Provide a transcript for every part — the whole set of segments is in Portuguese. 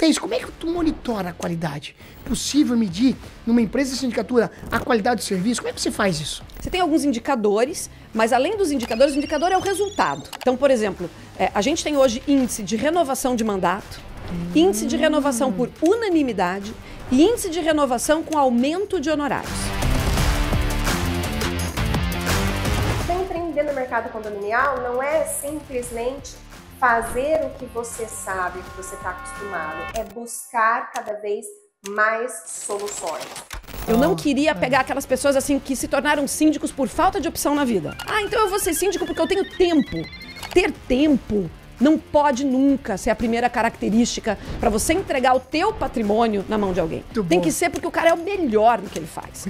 Thaís, como é que tu monitora a qualidade? É possível medir numa empresa de sindicatura a qualidade do serviço? Como é que você faz isso? Você tem alguns indicadores, mas além dos indicadores, o indicador é o resultado. Então, por exemplo, a gente tem hoje índice de renovação de mandato, índice de renovação por unanimidade e índice de renovação com aumento de honorários. Empreender no mercado condominial não é simplesmente fazer o que você sabe, o que você está acostumado. É buscar cada vez mais soluções. Eu não queria pegar aquelas pessoas assim que se tornaram síndicos por falta de opção na vida. Ah, então eu vou ser síndico porque eu tenho tempo. Ter tempo não pode nunca ser a primeira característica para você entregar o teu patrimônio na mão de alguém. Tem que ser porque o cara é o melhor no que ele faz.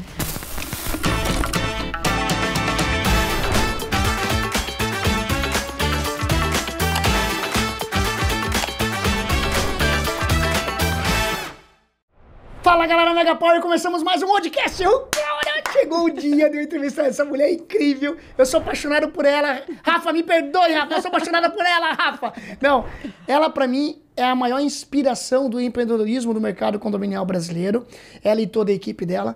Fala galera Mega Power, começamos mais um podcast. Chegou o dia de eu entrevistar essa mulher incrível. Eu sou apaixonado por ela. Rafa, me perdoe, Rafa. Eu sou apaixonado por ela, Rafa. Não, ela pra mim é a maior inspiração do empreendedorismo do mercado condominial brasileiro. Ela e toda a equipe dela.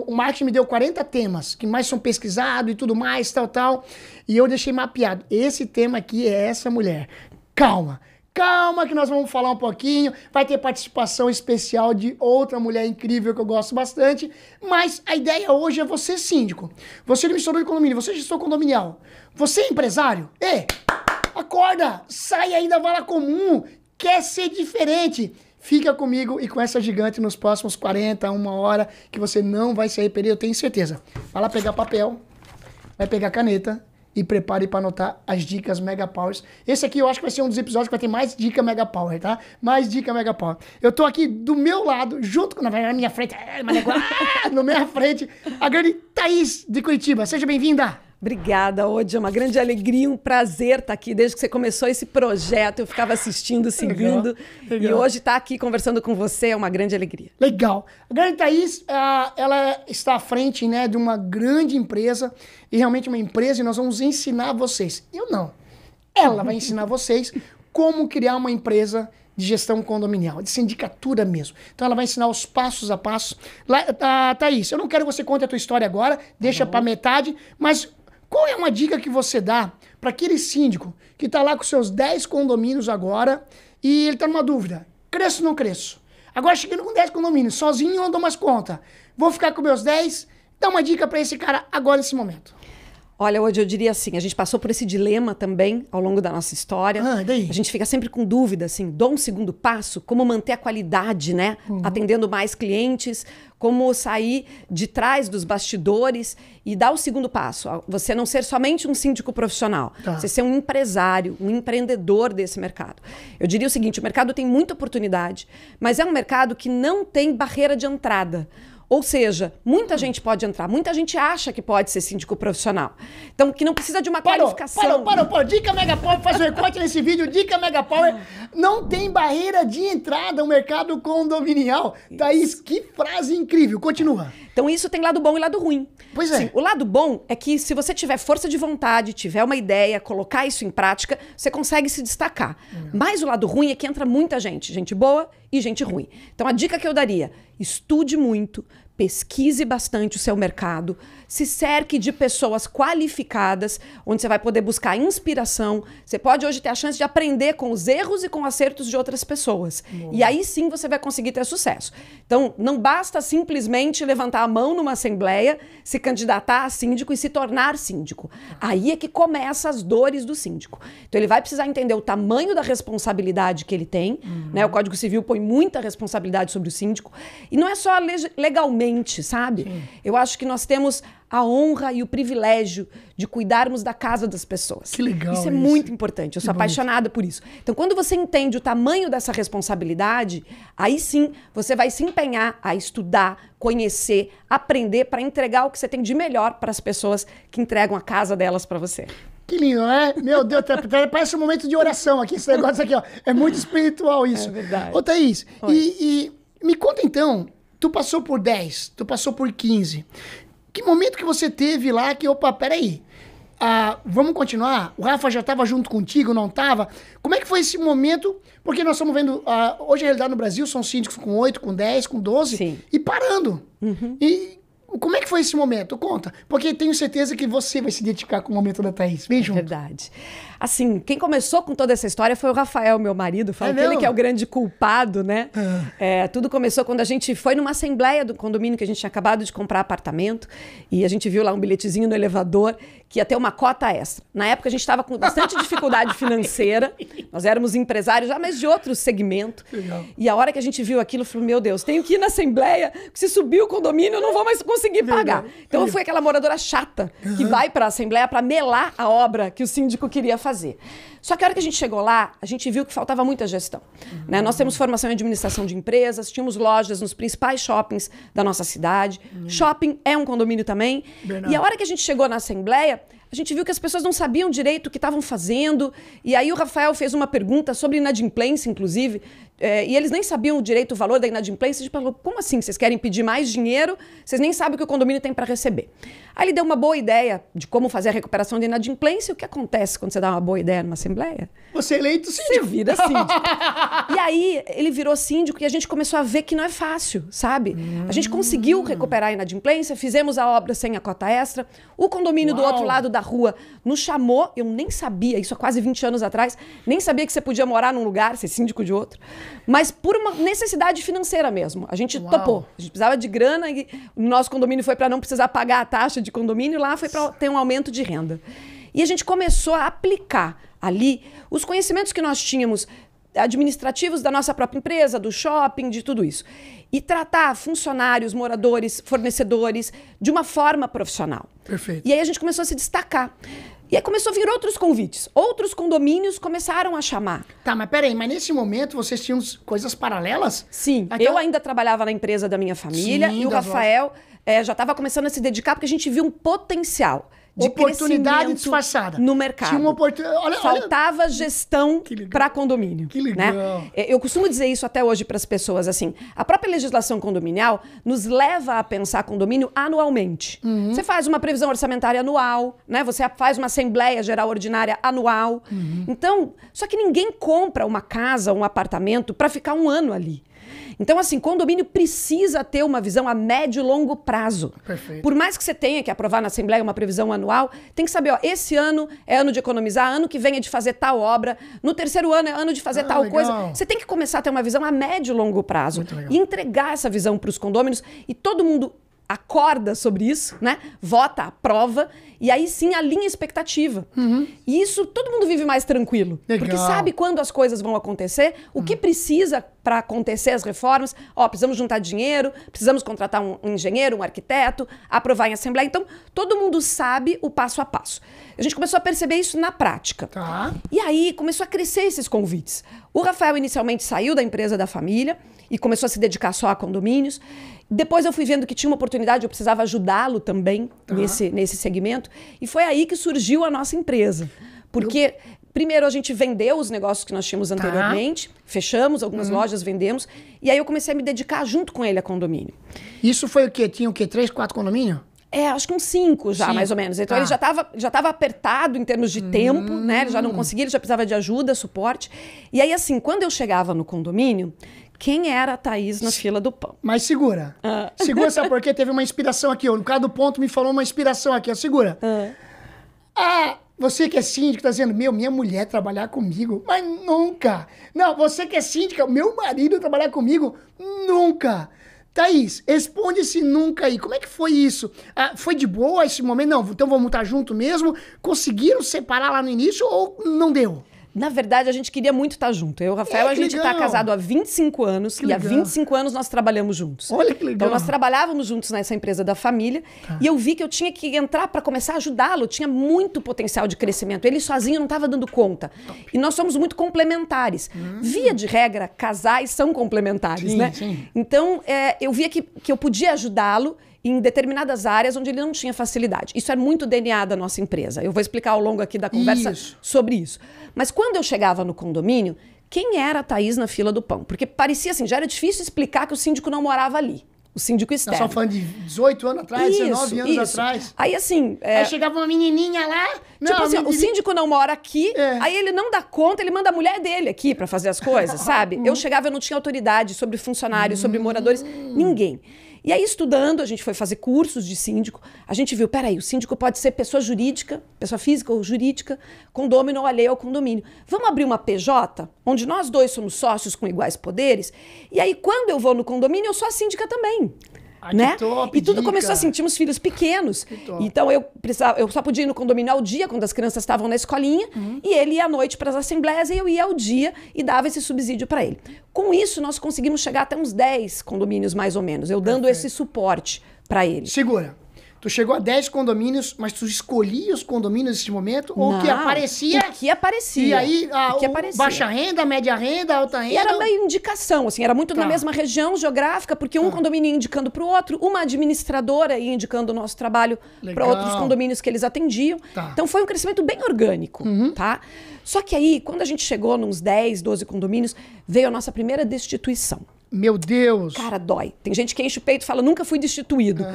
O marketing me deu 40 temas que mais são pesquisados e tudo mais, tal. E eu deixei mapeado. Esse tema aqui é essa mulher. Calma que nós vamos falar um pouquinho, vai ter participação especial de outra mulher incrível que eu gosto bastante, mas a ideia hoje é você síndico, você administrador de condomínio, você gestor condominial, você empresário, acorda, sai aí da vala comum, quer ser diferente, fica comigo e com essa gigante nos próximos 40, uma hora, que você não vai se arrepender, eu tenho certeza. Vai lá pegar papel, vai pegar caneta, e prepare para anotar as dicas Mega Powers. Esse aqui eu acho que vai ser um dos episódios que vai ter mais dica Mega Power, tá? Mais dica Mega Power. Eu tô aqui do meu lado, junto com, na minha frente, na minha frente, a grande Thaís de Curitiba. Seja bem-vinda! Obrigada, Odi. É uma grande alegria, um prazer estar aqui. Desde que você começou esse projeto, eu ficava assistindo, seguindo. Legal. E hoje estar aqui conversando com você é uma grande alegria. Legal. A grande Thaís, ela está à frente, né, de uma grande empresa, e realmente uma empresa, e nós vamos ensinar vocês. Eu não. Ela vai ensinar vocês como criar uma empresa de gestão condominial, de sindicatura mesmo. Então ela vai ensinar os passos a passo. Thaís, eu não quero que você conte a tua história agora, deixa para metade, mas qual é uma dica que você dá para aquele síndico que está lá com seus 10 condomínios agora e ele está numa dúvida, cresço ou não cresço? Agora chegando com 10 condomínios, sozinho eu não dou mais conta. Vou ficar com meus 10? Dá uma dica para esse cara agora, nesse momento. Olha, hoje eu diria assim, a gente passou por esse dilema também ao longo da nossa história. Daí? A gente fica sempre com dúvida, assim, dou um segundo passo, como manter a qualidade, né? Atendendo mais clientes, como sair de trás dos bastidores e dar o segundo passo. Você não ser somente um síndico profissional, você ser um empresário, um empreendedor desse mercado. Eu diria o seguinte, o mercado tem muita oportunidade, mas é um mercado que não tem barreira de entrada. Ou seja, muita gente pode entrar, muita gente acha que pode ser síndico profissional. Então, que não precisa de uma qualificação. Parou. Dica Mega Power, faz um recorte nesse vídeo. Dica Mega Power. Não tem barreira de entrada no mercado condominial. Thaís, que frase incrível. Continua. Então, isso tem lado bom e lado ruim. Pois é. Sim, o lado bom é que se você tiver força de vontade, tiver uma ideia, colocar isso em prática, você consegue se destacar. Mas o lado ruim é que entra muita gente boa e gente ruim. Então, a dica que eu daria, estude muito, pesquise bastante o seu mercado, se cerque de pessoas qualificadas, onde você vai poder buscar inspiração. Você pode hoje ter a chance de aprender com os erros e com acertos de outras pessoas. E aí sim você vai conseguir ter sucesso. Então, não basta simplesmente levantar a mão numa assembleia, se candidatar a síndico e se tornar síndico. Aí é que começam as dores do síndico. Então, ele vai precisar entender o tamanho da responsabilidade que ele tem, né? O Código Civil põe muita responsabilidade sobre o síndico. E não é só legalmente, sabe? Sim. Eu acho que nós temos a honra e o privilégio de cuidarmos da casa das pessoas. Que legal isso. É muito importante. Eu sou apaixonada por isso. Então, quando você entende o tamanho dessa responsabilidade, aí sim você vai se empenhar a estudar, conhecer, aprender para entregar o que você tem de melhor para as pessoas que entregam a casa delas para você. Que lindo, né? Meu Deus, parece um momento de oração aqui, esse negócio aqui, ó. É muito espiritual isso. É verdade. Ô, Thaís, e me conta então, tu passou por 10, tu passou por 15. Que momento que você teve lá que, opa, peraí, vamos continuar? O Rafa já estava junto contigo, não estava? Como é que foi esse momento? Porque nós estamos vendo, hoje a realidade no Brasil são síndicos com 8, com 10, com 12 Sim. e parando. E como é que foi esse momento? Conta. Porque tenho certeza que você vai se identificar com o momento da Thaís. Vem junto. Verdade. Assim, quem começou com toda essa história foi o Rafael, meu marido. Falo que ele que é o grande culpado, né? Tudo começou quando a gente foi numa assembleia do condomínio que a gente tinha acabado de comprar apartamento e a gente viu lá um bilhetezinho no elevador que ia ter uma cota extra. Na época a gente estava com bastante dificuldade financeira. Nós éramos empresários já, mas de outro segmento. Legal. E a hora que a gente viu aquilo, eu falei, meu Deus, tenho que ir na assembleia, porque se subir o condomínio eu não vou mais conseguir pagar. Então eu fui aquela moradora chata que vai para a assembleia para melar a obra que o síndico queria fazer. Só que a hora que a gente chegou lá, a gente viu que faltava muita gestão. Né? Nós temos formação em administração de empresas, tínhamos lojas nos principais shoppings da nossa cidade. Shopping é um condomínio também. Verdade. E a hora que a gente chegou na assembleia, a gente viu que as pessoas não sabiam direito o que estavam fazendo. E aí o Rafael fez uma pergunta sobre inadimplência, inclusive, e eles nem sabiam direito o valor da inadimplência. A gente falou, como assim? Vocês querem pedir mais dinheiro? Vocês nem sabem o que o condomínio tem para receber. Aí ele deu uma boa ideia de como fazer a recuperação da inadimplência. O que acontece quando você dá uma boa ideia numa assembleia? Você é eleito Você síndico. vira síndico. E aí ele virou síndico e a gente começou a ver que não é fácil, sabe? A gente conseguiu recuperar a inadimplência, fizemos a obra sem a cota extra. O condomínio do outro lado da rua nos chamou, eu nem sabia, isso há quase 20 anos atrás, nem sabia que você podia morar num lugar, ser síndico de outro, mas por uma necessidade financeira mesmo. A gente topou, a gente precisava de grana e o nosso condomínio foi para não precisar pagar a taxa de condomínio, lá foi para ter um aumento de renda. E a gente começou a aplicar ali os conhecimentos que nós tínhamos administrativos da nossa própria empresa, do shopping, de tudo isso. E tratar funcionários, moradores, fornecedores de uma forma profissional. Perfeito. E aí a gente começou a se destacar. E aí começou a vir outros convites. Outros condomínios começaram a chamar. Tá, mas peraí, mas nesse momento vocês tinham coisas paralelas? Sim, Então- eu ainda trabalhava na empresa da minha família Sim, e o das Rafael já estava começando a se dedicar porque a gente viu um potencial de Oportunidade crescimento disfarçada. no mercado. Tinha uma oportunidade. Olha, Faltava gestão Que legal. para condomínio. Que legal. Né? Eu costumo dizer isso até hoje para as pessoas, assim, a própria legislação condominial nos leva a pensar condomínio anualmente. Você faz uma previsão orçamentária anual, né? Você faz uma assembleia geral ordinária anual. Então, só que ninguém compra uma casa, um apartamento para ficar um ano ali. Então, assim, condomínio precisa ter uma visão a médio e longo prazo. Perfeito. Por mais que você tenha que aprovar na Assembleia uma previsão anual, tem que saber, ó, esse ano é ano de economizar, ano que vem é de fazer tal obra, no terceiro ano é ano de fazer tal legal. coisa. Você tem que começar a ter uma visão a médio e longo prazo. Muito legal. E entregar essa visão para os condôminos e todo mundo acorda sobre isso, né? Vota, aprova e aí sim alinha a expectativa. E isso todo mundo vive mais tranquilo. Legal. Porque sabe quando as coisas vão acontecer, o que precisa para acontecer as reformas. Ó, precisamos juntar dinheiro, precisamos contratar um engenheiro, um arquiteto, aprovar em assembleia. Então, todo mundo sabe o passo a passo. A gente começou a perceber isso na prática. Tá. E aí começou a crescer esses convites. O Rafael inicialmente saiu da empresa da família e começou a se dedicar só a condomínios. Depois eu fui vendo que tinha uma oportunidade, eu precisava ajudá-lo também nesse segmento. E foi aí que surgiu a nossa empresa. Porque primeiro a gente vendeu os negócios que nós tínhamos anteriormente, fechamos algumas lojas, vendemos. E aí eu comecei a me dedicar junto com ele a condomínio. Isso foi o quê? Tinha o quê? 3, 4 condomínios? Acho que uns 5 já, 5, mais ou menos. Então tá. ele já tava apertado em termos de tempo, né? Ele já não conseguia, ele já precisava de ajuda, suporte. E aí, assim, quando eu chegava no condomínio, quem era a Thaís na fila do pão? Mas segura. Segura, sabe por quê? Teve uma inspiração aqui. No caso do ponto, me falou uma inspiração aqui. Ó, segura. Você que é síndico, tá dizendo, minha mulher trabalhar comigo, mas nunca. Não, você que é síndica, meu marido trabalhar comigo, nunca. Thaís, responde esse nunca aí. Como é que foi isso? Foi de boa esse momento? Não, então vamos estar junto mesmo? Conseguiram separar lá no início ou não deu? Na verdade, a gente queria muito estar junto. Eu e o Rafael, a gente está legal. casado há 25 anos Que e há legal. 25 anos nós trabalhamos juntos. Olha que legal. Então, nós trabalhávamos juntos nessa empresa da família e eu vi que eu tinha que entrar para começar a ajudá-lo. Tinha muito potencial de crescimento. Ele sozinho não estava dando conta. E nós somos muito complementares. Via de regra, casais são complementares, Sim, né? sim. Então, eu via que eu podia ajudá-lo em determinadas áreas onde ele não tinha facilidade. Isso é muito DNA da nossa empresa. Eu vou explicar ao longo aqui da conversa sobre isso. Mas quando eu chegava no condomínio, quem era a Thaís na fila do pão? Porque parecia assim, já era difícil explicar que o síndico não morava ali. o síndico Nós externo. estamos falando de 18 anos atrás, 19 anos atrás. Aí assim... Aí chegava uma menininha lá... Tipo assim, o síndico não mora aqui, aí ele não dá conta, ele manda a mulher dele aqui pra fazer as coisas, sabe? Eu chegava, eu não tinha autoridade sobre funcionários, sobre moradores, ninguém. E aí, estudando, a gente foi fazer cursos de síndico, a gente viu, peraí, o síndico pode ser pessoa jurídica, pessoa física ou jurídica, condômino ou alheio ao condomínio. Vamos abrir uma PJ, onde nós dois somos sócios com iguais poderes, e aí, quando eu vou no condomínio, eu sou a síndica também. Né? Que top, e tudo dica. começou assim, tínhamos filhos pequenos. Então eu só podia ir no condomínio ao dia, quando as crianças estavam na escolinha, e ele ia à noite para as assembleias e eu ia ao dia e dava esse subsídio para ele. Com isso, nós conseguimos chegar até uns 10 condomínios, mais ou menos, eu dando esse suporte para ele. Segura. Tu chegou a 10 condomínios, mas tu escolhia os condomínios nesse momento? Ou o que aparecia? O que aparecia. E aí, o que aparecia. Baixa renda, média renda, alta renda? E era meio indicação, assim, era muito na mesma região geográfica, porque um condomínio ia indicando para o outro, uma administradora ia indicando o nosso trabalho para outros condomínios que eles atendiam. Então foi um crescimento bem orgânico, tá? Só que aí, quando a gente chegou nos 10, 12 condomínios, veio a nossa primeira destituição. Meu Deus! Cara, dói. Tem gente que enche o peito e fala, nunca fui destituído.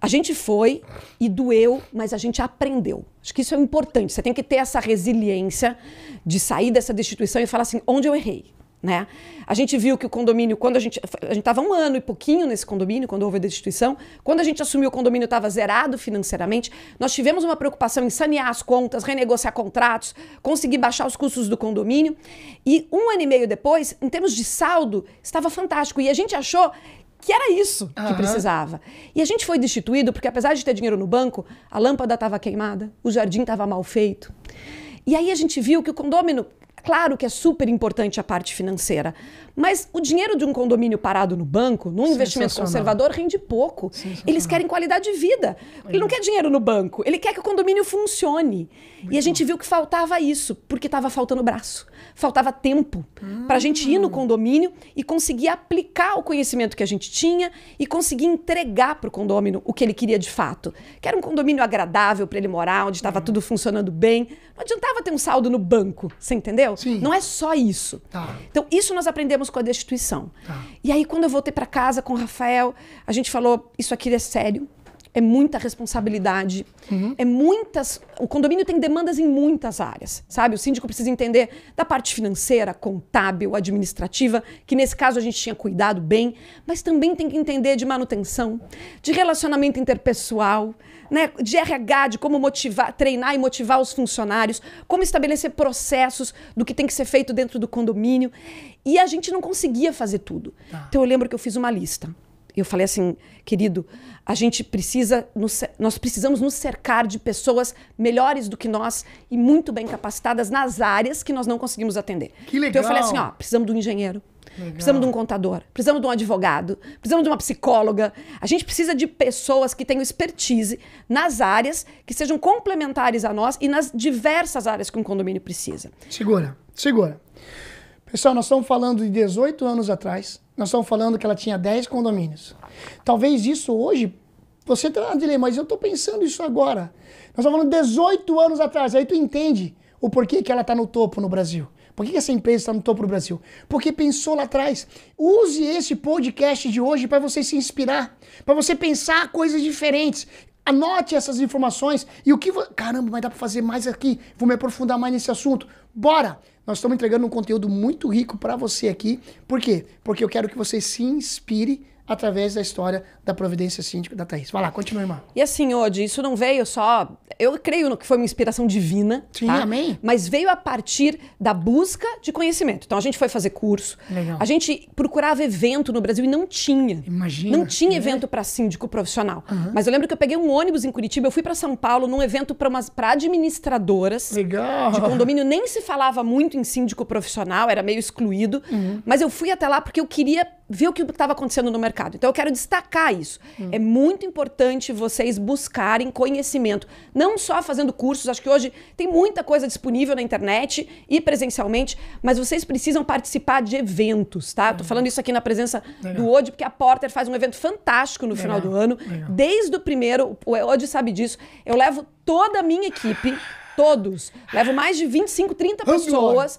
A gente foi e doeu, mas a gente aprendeu. Acho que isso é importante. Você tem que ter essa resiliência de sair dessa destituição e falar assim, onde eu errei? Né? A gente viu que o condomínio, quando a gente estava 1 ano e pouquinho nesse condomínio, quando houve a destituição, quando a gente assumiu o condomínio estava zerado financeiramente, nós tivemos uma preocupação em sanear as contas, renegociar contratos, conseguir baixar os custos do condomínio, e 1 ano e meio depois, em termos de saldo, estava fantástico, e a gente achou que era isso que precisava. E a gente foi destituído porque, apesar de ter dinheiro no banco, a lâmpada estava queimada, o jardim estava mal feito, e aí a gente viu que o condomínio, claro que é super importante a parte financeira, mas o dinheiro de um condomínio parado no banco, num investimento conservador, rende pouco. Eles querem qualidade de vida. Ele não quer dinheiro no banco, ele quer que o condomínio funcione. E a gente viu que faltava isso, porque estava faltando braço, faltava tempo para a gente ir no condomínio e conseguir aplicar o conhecimento que a gente tinha e conseguir entregar para o condômino o que ele queria de fato. Que era um condomínio agradável para ele morar, onde estava tudo funcionando bem. Não adiantava ter um saldo no banco, você entendeu? Não é só isso. Então, isso nós aprendemos com a destituição. E aí, quando eu voltei para casa com o Rafael, a gente falou, isso aqui é sério, é muita responsabilidade, é muitas... O condomínio tem demandas em muitas áreas, sabe? O síndico precisa entender da parte financeira, contábil, administrativa, que nesse caso a gente tinha cuidado bem, mas também tem que entender de manutenção, de relacionamento interpessoal, né, de RH, de como motivar, treinar e motivar os funcionários, como estabelecer processos do que tem que ser feito dentro do condomínio. E a gente não conseguia fazer tudo. Então eu lembro que eu fiz uma lista. Eu falei assim, querido, a gente nós precisamos nos cercar de pessoas melhores do que nós e muito bem capacitadas nas áreas que nós não conseguimos atender. Que legal. Então eu falei assim, ó, precisamos de um engenheiro. Precisamos de um contador, precisamos de um advogado, precisamos de uma psicóloga. A gente precisa de pessoas que tenham expertise nas áreas que sejam complementares a nós e nas diversas áreas que um condomínio precisa. Segura. Pessoal, nós estamos falando de 18 anos atrás, nós estamos falando que ela tinha 10 condomínios. Talvez isso hoje, você está na dilema, mas eu estou pensando isso agora. Nós estamos falando de 18 anos atrás, aí tu entende o porquê que ela está no topo no Brasil. Por que essa empresa está no topo do Brasil? Porque pensou lá atrás. Use esse podcast de hoje para você se inspirar, para você pensar coisas diferentes. Anote essas informações e o que... Caramba, mas dá para fazer mais aqui. Vou me aprofundar mais nesse assunto. Bora! Nós estamos entregando um conteúdo muito rico para você aqui. Por quê? Porque eu quero que você se inspire através da história da Providência Síndica da Thaís. Vai lá, continua, irmã. E assim, Odi, isso não veio só... Eu creio que foi uma inspiração divina. Sim, tá? Amém. Mas veio a partir da busca de conhecimento. Então a gente foi fazer curso. Legal. A gente procurava evento no Brasil e não tinha. Imagina. Não tinha evento para síndico profissional. Mas eu lembro que eu peguei um ônibus em Curitiba, eu fui para São Paulo num evento para administradoras. Legal. De condomínio. Nem se falava muito em síndico profissional, era meio excluído. Mas eu fui até lá porque eu queria ver o que estava acontecendo no mercado. Então eu quero destacar isso. É muito importante vocês buscarem conhecimento. Não só fazendo cursos, acho que hoje tem muita coisa disponível na internet e presencialmente, mas vocês precisam participar de eventos, tá? Tô falando isso aqui na presença do Odi, porque a Porter faz um evento fantástico no final do ano. Desde o primeiro, o Odi sabe disso, eu levo toda a minha equipe, todos, levo mais de 25, 30 pessoas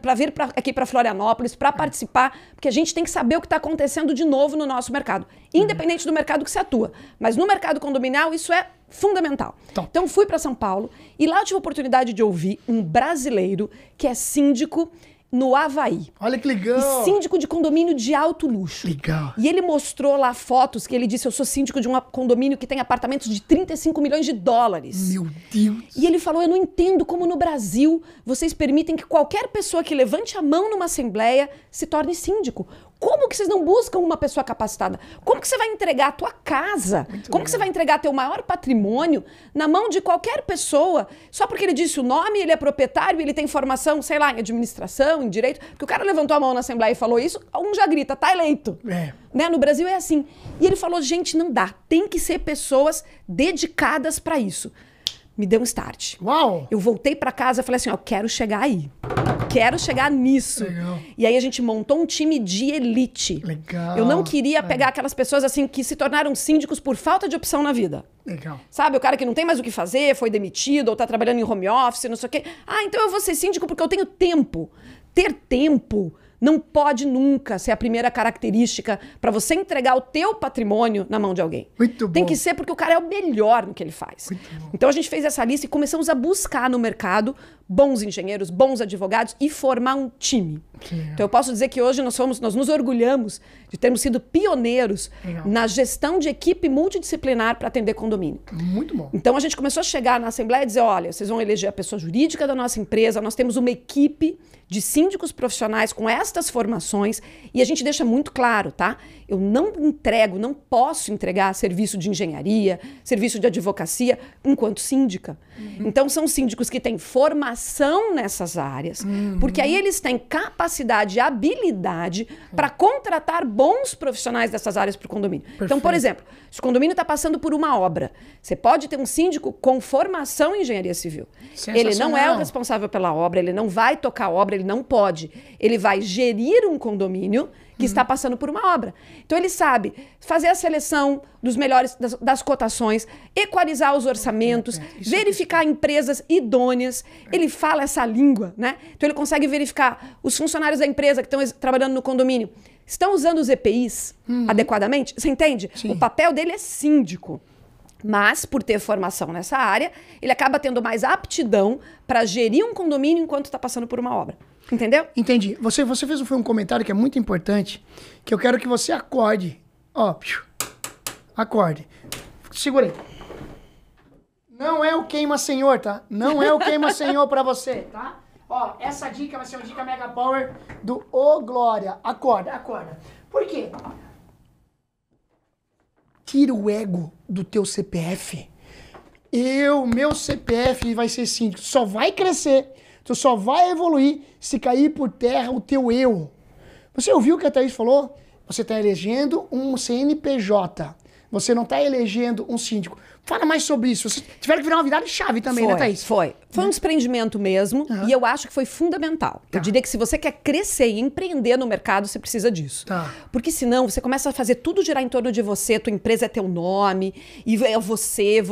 para vir aqui para Florianópolis, para participar, porque a gente tem que saber o que está acontecendo de novo no nosso mercado, independente do mercado que você atua. Mas no mercado condominial isso é fundamental. Então fui para São Paulo e lá eu tive a oportunidade de ouvir um brasileiro que é síndico no Havaí. Olha que legal. E síndico de condomínio de alto luxo. Legal. E ele mostrou lá fotos que ele disse, eu sou síndico de um condomínio que tem apartamentos de 35 milhões de dólares. Meu Deus. E ele falou, eu não entendo como no Brasil vocês permitem que qualquer pessoa que levante a mão numa assembleia se torne síndico. Como que vocês não buscam uma pessoa capacitada? Como que você vai entregar a tua casa? Como que você vai entregar teu maior patrimônio na mão de qualquer pessoa? Só porque ele disse o nome, ele é proprietário, ele tem formação, sei lá, em administração, em direito. Porque o cara levantou a mão na Assembleia e falou isso, um já grita, tá eleito. Né? No Brasil é assim. E ele falou, gente, não dá. Tem que ser pessoas dedicadas para isso. Me deu um start. Uau! Eu voltei para casa e falei assim, ó, quero chegar aí. Quero chegar nisso. Legal. E aí a gente montou um time de elite. Legal. Eu não queria pegar aquelas pessoas assim que se tornaram síndicos por falta de opção na vida. Legal. Sabe, o cara que não tem mais o que fazer, foi demitido ou tá trabalhando em home office, não sei o quê. Ah, então eu vou ser síndico porque eu tenho tempo. Ter tempo não pode nunca ser a primeira característica para você entregar o teu patrimônio na mão de alguém. Muito bom. Tem que ser porque o cara é o melhor no que ele faz. Então a gente fez essa lista e começamos a buscar no mercado bons engenheiros, bons advogados e formar um time. Então eu posso dizer que hoje nós nos orgulhamos de termos sido pioneiros na gestão de equipe multidisciplinar para atender condomínio. Muito bom. Então a gente começou a chegar na Assembleia e dizer, olha, vocês vão eleger a pessoa jurídica da nossa empresa, nós temos uma equipe de síndicos profissionais com estas formações e a gente deixa muito claro, tá? Eu não entrego, não posso entregar serviço de engenharia, serviço de advocacia enquanto síndica. Então são síndicos que têm formação nessas áreas, porque aí eles têm capacidade e habilidade para contratar bons profissionais dessas áreas para o condomínio. Perfeito. Então, por exemplo, se o condomínio está passando por uma obra, você pode ter um síndico com formação em engenharia civil. Ele não é o responsável pela obra, ele não vai tocar a obra, ele não pode. Ele vai gerir um condomínio que está passando por uma obra. Então ele sabe fazer a seleção dos melhores das cotações, equalizar os orçamentos, verificar empresas idôneas. Ele fala essa língua, né? Então ele consegue verificar os funcionários da empresa que estão trabalhando no condomínio. Estão usando os EPIs adequadamente? Você entende? Sim. O papel dele é síndico. Mas, por ter formação nessa área, ele acaba tendo mais aptidão para gerir um condomínio enquanto está passando por uma obra. Entendeu? Entendi. Você fez um comentário que é muito importante, que eu quero que você acorde. Ó, acorde. Segura aí. Não é o queima-senhor, tá? Não é o queima-senhor pra você, tá? Ó, essa dica vai ser uma dica mega power do Ô Glória. Acorda, acorda. Por quê? Tira o ego do teu CPF. Meu CPF vai ser síndico. Só vai crescer, tu só vai evoluir se cair por terra o teu eu. Você ouviu o que a Thaís falou? Você está elegendo um CNPJ. Você não está elegendo um síndico. Fala mais sobre isso. Vocês tiveram que virar uma virada de chave também, né, Thaís? Foi um desprendimento mesmo e eu acho que foi fundamental. Eu diria que se você quer crescer e empreender no mercado, você precisa disso. Porque senão você começa a fazer tudo girar em torno de você, tua empresa é teu nome, e é você.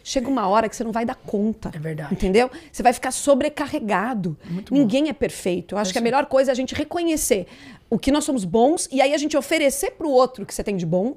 Chega uma hora que você não vai dar conta. É verdade. Entendeu? Você vai ficar sobrecarregado. Ninguém é perfeito. Eu acho que a melhor coisa é a gente reconhecer o que nós somos bons e aí a gente oferecer para o outro o que você tem de bom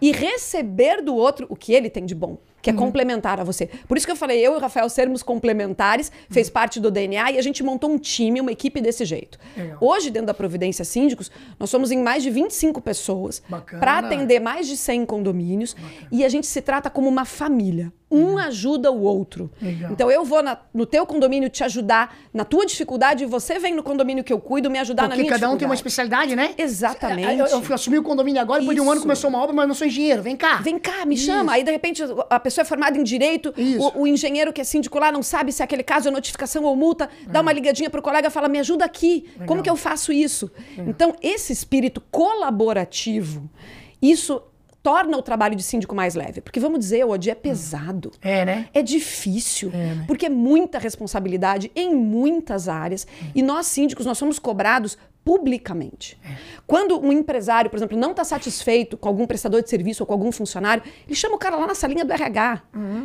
e receber do outro o que ele tem de bom, que é complementar a você. Por isso que eu falei, eu e o Rafael sermos complementares, fez parte do DNA e a gente montou um time, uma equipe desse jeito. Hoje, dentro da Providência Síndicos, nós somos em mais de 25 pessoas para atender mais de 100 condomínios e a gente se trata como uma família. Um ajuda o outro. Então eu vou no teu condomínio te ajudar na tua dificuldade e você vem no condomínio que eu cuido me ajudar na minha dificuldade. Porque cada um tem uma especialidade, né? Exatamente. Eu assumi o condomínio agora, depois de um ano começou uma obra, mas não sou engenheiro. Vem cá. Vem cá, me chama. Aí de repente a pessoa é formada em direito, o engenheiro que é síndico lá não sabe se aquele caso é notificação ou multa, dá uma ligadinha pro colega e fala, me ajuda aqui. Como que eu faço isso? Então esse espírito colaborativo, isso torna o trabalho de síndico mais leve. Porque, vamos dizer, hoje é pesado. Né? É difícil. Porque é muita responsabilidade em muitas áreas. E nós, síndicos, nós somos cobrados publicamente. Quando um empresário, por exemplo, não está satisfeito com algum prestador de serviço ou com algum funcionário, ele chama o cara lá na salinha do RH,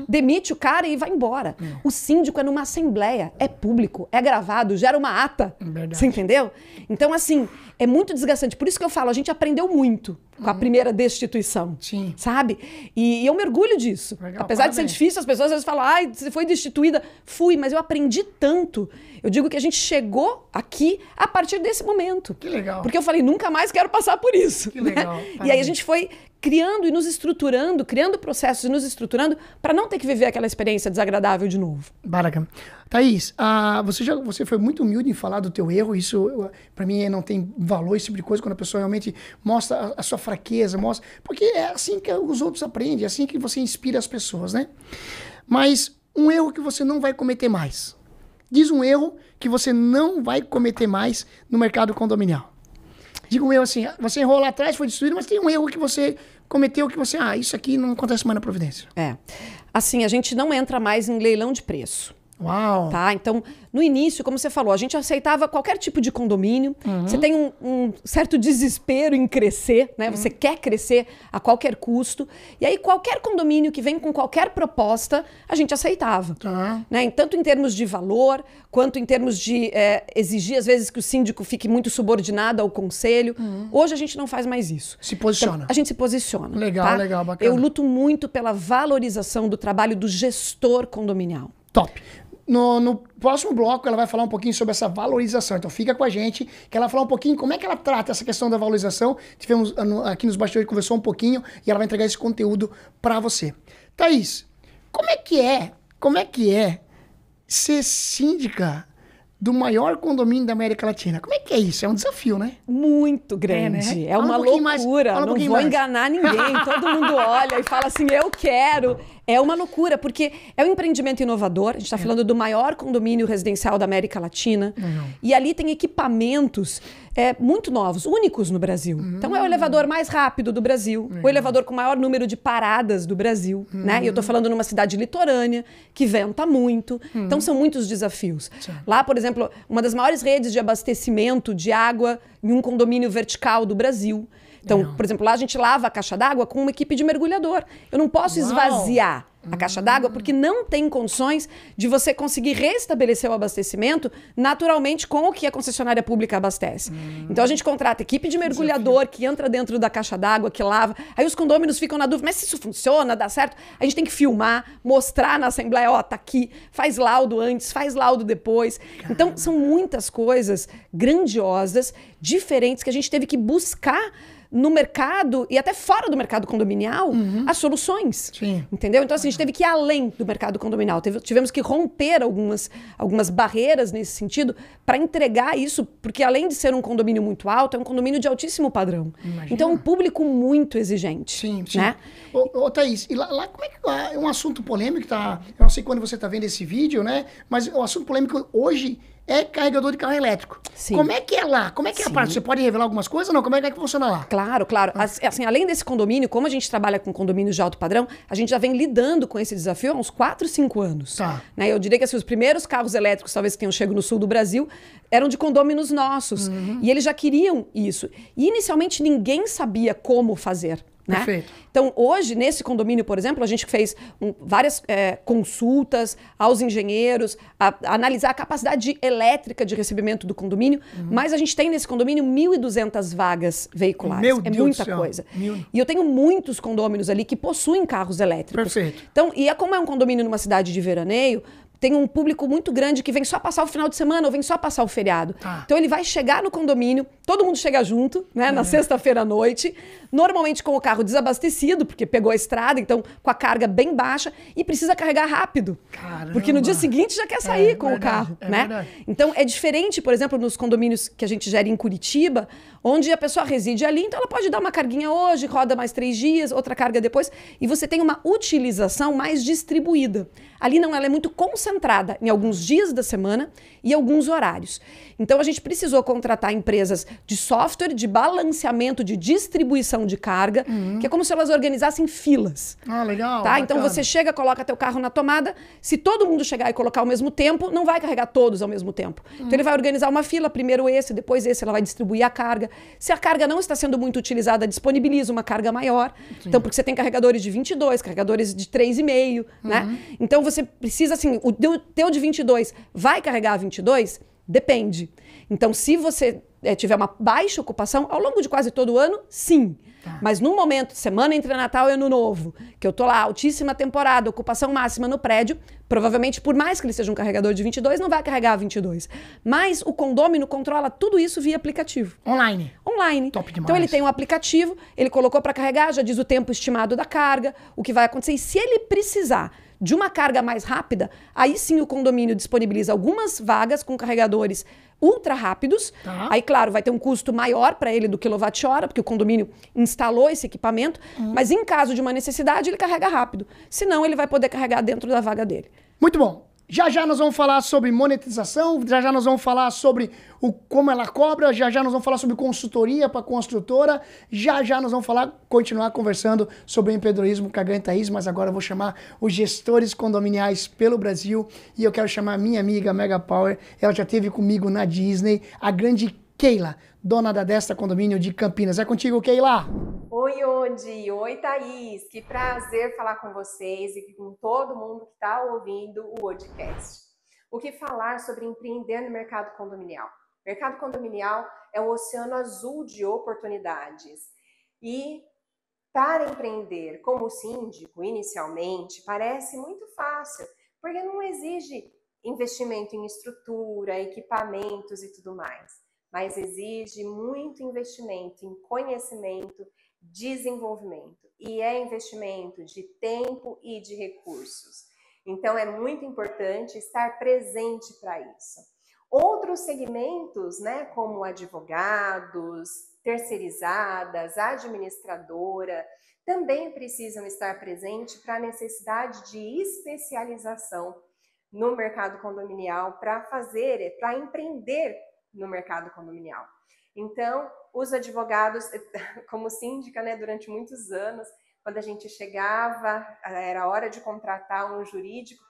demite o cara e vai embora. O síndico é numa assembleia, é público, é gravado, gera uma ata. Você entendeu? Então, assim, é muito desgastante. Por isso que eu falo, a gente aprendeu muito com a primeira destituição. Sim. Sabe? E eu me orgulho disso. Legal, Apesar de ser parabéns. difícil, as pessoas às vezes falam, ai, você foi destituída. Fui, mas eu aprendi tanto. Eu digo que a gente chegou aqui a partir desse momento. Que legal. Porque eu falei, nunca mais quero passar por isso. Que legal. E aí a Parabéns. gente foi criando e nos estruturando, criando processos e nos estruturando para não ter que viver aquela experiência desagradável de novo. Baraca. Thaís, você foi muito humilde em falar do teu erro. Isso, para mim, não tem valor, esse tipo de coisa, quando a pessoa realmente mostra a sua fraqueza, mostra... Porque é assim que os outros aprendem, é assim que você inspira as pessoas, né? Mas um erro que você não vai cometer mais. Diz um erro que você não vai cometer mais no mercado condominial. Diga um erro assim, você errou lá atrás, foi destruído, mas tem um erro que você cometeu que você... isso aqui não acontece mais na Providência. Assim, a gente não entra mais em leilão de preço. Uau! Tá? Então, no início, como você falou, a gente aceitava qualquer tipo de condomínio. Você tem um certo desespero em crescer, né? Você quer crescer a qualquer custo. E aí, qualquer condomínio que vem com qualquer proposta, a gente aceitava. Tá. Né? Tanto em termos de valor, quanto em termos de exigir, às vezes, que o síndico fique muito subordinado ao conselho. Hoje, a gente não faz mais isso. Se posiciona. Então, a gente se posiciona. Legal, tá? legal, bacana. Eu luto muito pela valorização do trabalho do gestor condominial. Top. No próximo bloco, ela vai falar um pouquinho sobre essa valorização. Então, fica com a gente, que ela vai falar um pouquinho como é que ela trata essa questão da valorização. Tivemos aqui nos bastidores, conversou um pouquinho, e ela vai entregar esse conteúdo para você. Thaís, como é que é ser síndica do maior condomínio da América Latina? Como é que é isso? É um desafio, né? Muito grande. né? É Fala uma um pouquinho mais, loucura. fala um Não pouquinho vou mais. enganar ninguém. Todo mundo olha e fala assim, eu quero. É uma loucura, porque é um empreendimento inovador. A gente está falando do maior condomínio residencial da América Latina. E ali tem equipamentos muito novos, únicos no Brasil. Então é o elevador mais rápido do Brasil, o elevador com o maior número de paradas do Brasil. Né? E eu estou falando numa cidade litorânea, que venta muito. Então são muitos desafios. Lá, por exemplo, uma das maiores redes de abastecimento de água em um condomínio vertical do Brasil. Então, por exemplo, lá a gente lava a caixa d'água com uma equipe de mergulhador. Eu não posso esvaziar a caixa d'água porque não tem condições de você conseguir restabelecer o abastecimento naturalmente com o que a concessionária pública abastece. Então a gente contrata equipe de mergulhador que entra dentro da caixa d'água, que lava. Aí os condôminos ficam na dúvida, mas se isso funciona, dá certo? A gente tem que filmar, mostrar na assembleia, ó, tá aqui, faz laudo antes, faz laudo depois. Então são muitas coisas grandiosas, diferentes, que a gente teve que buscar no mercado e até fora do mercado condominial as soluções. Sim. Entendeu? Então, assim, a gente teve que ir além do mercado condominial. Tivemos que romper algumas barreiras nesse sentido para entregar isso, porque além de ser um condomínio muito alto, é um condomínio de altíssimo padrão. Imagina. Então, é um público muito exigente. Sim, sim. Né? Ô, Thaís, e lá como é que é um assunto polêmico, tá? Eu não sei quando você está vendo esse vídeo, né? Mas o assunto polêmico hoje é carregador de carro elétrico. Sim. Como é que é lá? Como é que é a parte? Você pode revelar algumas coisas ou não? Como é que funciona lá? Claro, claro. Assim, além desse condomínio, como a gente trabalha com condomínios de alto padrão, a gente já vem lidando com esse desafio há uns 4, 5 anos. Tá. Né? Eu diria que assim, os primeiros carros elétricos, talvez que tenham chegado no sul do Brasil, eram de condôminos nossos. E eles já queriam isso. E inicialmente ninguém sabia como fazer. Né? Perfeito. Então, hoje, nesse condomínio, por exemplo, a gente fez várias consultas aos engenheiros, a analisar a capacidade elétrica de recebimento do condomínio, mas a gente tem nesse condomínio 1.200 vagas veiculares. Meu é Deus muita do céu. coisa. E eu tenho muitos condôminos ali que possuem carros elétricos. Perfeito. Então, como é um condomínio numa cidade de veraneio, tem um público muito grande que vem só passar o final de semana ou vem só passar o feriado. Então ele vai chegar no condomínio, todo mundo chega junto, né, na sexta-feira à noite, normalmente com o carro desabastecido, porque pegou a estrada, então com a carga bem baixa, e precisa carregar rápido. Caramba. Porque no dia seguinte já quer sair com verdade, o carro, é né? verdade. Então é diferente, por exemplo, nos condomínios que a gente gera em Curitiba, onde a pessoa reside ali, então ela pode dar uma carguinha hoje, roda mais 3 dias, outra carga depois, e você tem uma utilização mais distribuída. Ali não, ela é muito concentrada concentrada em alguns dias da semana e alguns horários. Então a gente precisou contratar empresas de software, de balanceamento, de distribuição de carga, que é como se elas organizassem filas. Ah, legal. Tá? Então você chega, coloca teu carro na tomada, se todo mundo chegar e colocar ao mesmo tempo, não vai carregar todos ao mesmo tempo. Então ele vai organizar uma fila, primeiro esse, depois esse, ela vai distribuir a carga. Se a carga não está sendo muito utilizada, disponibiliza uma carga maior. Então, porque você tem carregadores de 22, carregadores de 3,5, né? Então você precisa, assim, o teu de 22 vai carregar 22? Depende. Então, se você tiver uma baixa ocupação, ao longo de quase todo o ano, sim. Mas no momento, semana entre Natal e Ano Novo, que eu tô lá, altíssima temporada, ocupação máxima no prédio, provavelmente, por mais que ele seja um carregador de 22, não vai carregar 22. Mas o condômino controla tudo isso via aplicativo. Online. Online. Top demais. Então ele tem um aplicativo, ele colocou para carregar, já diz o tempo estimado da carga, o que vai acontecer. E se ele precisar de uma carga mais rápida, aí sim o condomínio disponibiliza algumas vagas com carregadores ultra rápidos. Tá. Aí, claro, vai ter um custo maior para ele do quilowatt-hora, porque o condomínio instalou esse equipamento, mas em caso de uma necessidade, ele carrega rápido. Senão, ele vai poder carregar dentro da vaga dele. Muito bom. Já já nós vamos falar sobre monetização, já já nós vamos falar sobre como ela cobra, já já nós vamos falar sobre consultoria para construtora, já já nós vamos continuar conversando sobre empreendedorismo com a Grande Thaís, mas agora eu vou chamar os gestores condominiais pelo Brasil e eu quero chamar a minha amiga Mega Power, ela já esteve comigo na Disney, a grande Keila, dona da Destra Condomínio de Campinas. É contigo, Keila! Oi, Odi! Oi, Thaís! Que prazer falar com vocês e com todo mundo que está ouvindo o podcast. O que falar sobre empreender no mercado condominial? O mercado condominial é o oceano azul de oportunidades. E para empreender como síndico, inicialmente, parece muito fácil, porque não exige investimento em estrutura, equipamentos e tudo mais. Mas exige muito investimento em conhecimento, desenvolvimento, e é investimento de tempo e de recursos. Então é muito importante estar presente para isso. Outros segmentos, né, como advogados, terceirizadas, administradora, também precisam estar presentes para a necessidade de especialização no mercado condominial para empreender no mercado condominial. Então, os advogados, como síndica, né, durante muitos anos, quando a gente chegava, era hora de contratar um jurídico,